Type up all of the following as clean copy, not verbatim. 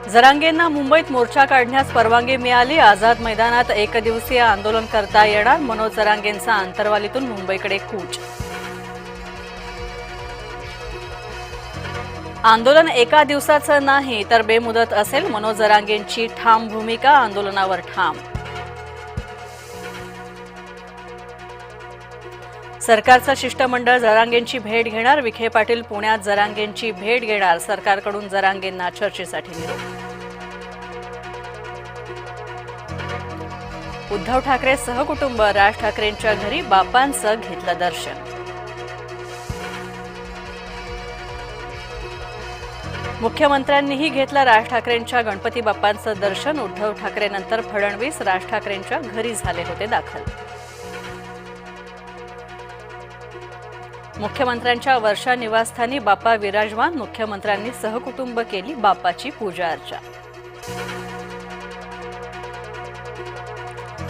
जरांगेंना मुंबईत मोर्चा काढण्यास परवानगी मिळाली। आझाद मैदानात एकदिवसीय आंदोलन करता येणार। मनोज जरांगेंचा आंतरवालीतून मुंबईकडे कूच। आंदोलन एका दिवसाचं नाही तर बेमुदत असेल। मनोज जरांगेंची ठाम भूमिका। आंदोलनावर ठाम। सरकारचं शिष्टमंडळ जरांगेंची भेट घेणार। विखे पाटील पुण्यात जरांगेंची भेट घेणार। सरकारकडून जरांगेंना चर्चेसाठी निरोप। उद्धव ठाकरे सहकुटुंब राज ठाकरेंच्या घरी बाप्पांचं घेतलं दर्शन। मुख्यमंत्र्यांनीही घेतलं राज ठाकरेंच्या गणपती बाप्पांचं दर्शन। उद्धव ठाकरेंनंतर फडणवीस राज ठाकरेंच्या घरी झाले होते दाखल। मुख्यमंत्र्यांच्या वर्षा निवासस्थानी बाप्पा विराजमान। मुख्यमंत्र्यांनी सहकुटुंब केली बाप्पाची पूजा अर्चा।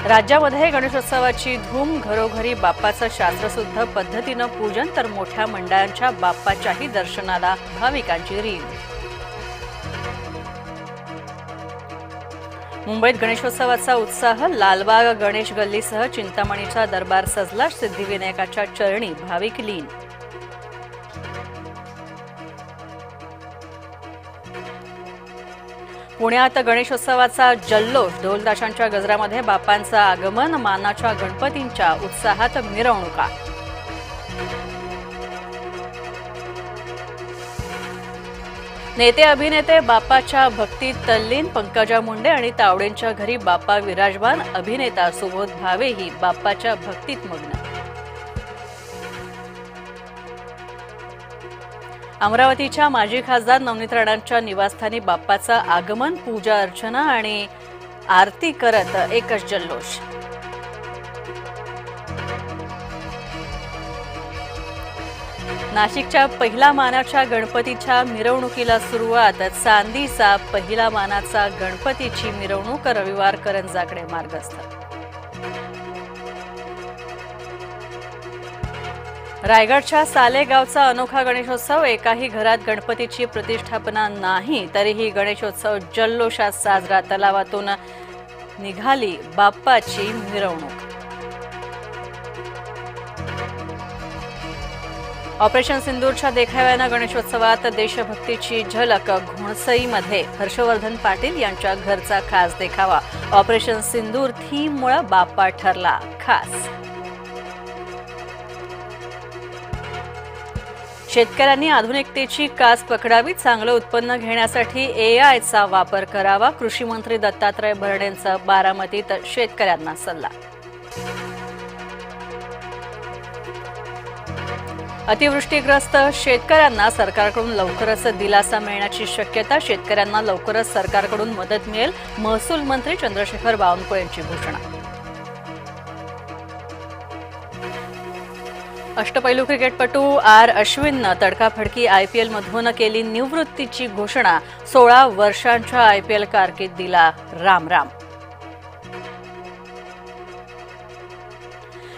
राज्यामध्ये गणेशोत्सवाची धूम। घरोघरी बाप्पाचं शास्त्रशुद्ध पद्धतीनं पूजन तर मोठ्या मंडळांच्या बाप्पाच्याही दर्शनाला भाविकांची रीघ। मुंबईत गणेशोत्सवाचा उत्साह। लालबाग गणेश गल्लीसह चिंतामणीचा दरबार सजला। सिद्धिविनायकाच्या चरणी भाविक लीन। पुण्यात गणेशोत्सवाचा जल्लोष। ढोलताशांच्या गजरामध्ये बाप्पांचं आगमन। मानाच्या गणपतींच्या उत्साहात मिरवणुका। नेते अभिनेते बाप्पाच्या भक्तीत तल्लीन। पंकजा मुंडे आणि तावडेंच्या घरी बाप्पा विराजमान। अभिनेता सुबोध भावेही बाप्पाच्या भक्तीत मग्न। अमरावतीच्या माजी खासदार नवनीत राणांच्या निवासस्थानी बाप्पाचं आगमन। पूजा अर्चना आणि आरती करत एकच जल्लोष। नाशिकच्या पहिला मानाच्या गणपतीच्या मिरवणुकीला सुरुवात। चांदीचा पहिला मानाचा गणपतीची मिरवणूक रविवार करंजाकडे मार्गस्थ। रायगडच्या सालेगावचा अनोखा गणेशोत्सव। एकाही घरात गणपतीची प्रतिष्ठापना नाही तरीही गणेशोत्सव जल्लोषात साजरा। तलावातून निघाली बाप्पाची मिरवणूक। ऑपरेशन सिंदूरच्या देखाव्यानं गणेशोत्सवात देशभक्तीची झलक। घोणसईमध्ये हर्षवर्धन पाटील यांच्या घरचा खास देखावा। ऑपरेशन सिंदूर थीममुळे बाप्पा ठरला खास। शेतकऱ्यांनी आधुनिकतेची कास पकडावी। चांगलं उत्पन्न घेण्यासाठी एआयचा वापर करावा। कृषी मंत्री दत्तात्रय भरणेंचा बारामतीत शेतकऱ्यांना सल्ला। अतिवृष्टीग्रस्त शेतकऱ्यांना सरकारकडून लवकरच दिलासा मिळण्याची शक्यता। शेतकऱ्यांना लवकरच सरकारकडून मदत मिळेल। महसूल मंत्री चंद्रशेखर बावनकुळेंची घोषणा। अष्टपैलू क्रिकेटपटू आर अश्विननं तडकाफडकी आयपीएलमधून केली निवृत्तीची घोषणा। 16 वर्षांच्या आयपीएल कारकिर्दीला राम राम।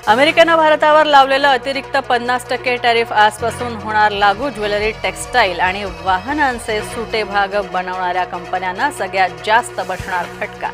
अमेरिकेनं भारतावर लावलेलं अतिरिक्त 50% टॅरिफ आजपासून होणार लागू। ज्वेलरी, टेक्स्टाईल आणि वाहनांचे सुटे भाग बनवणाऱ्या कंपन्यांना सगळ्यात जास्त बसणार फटका।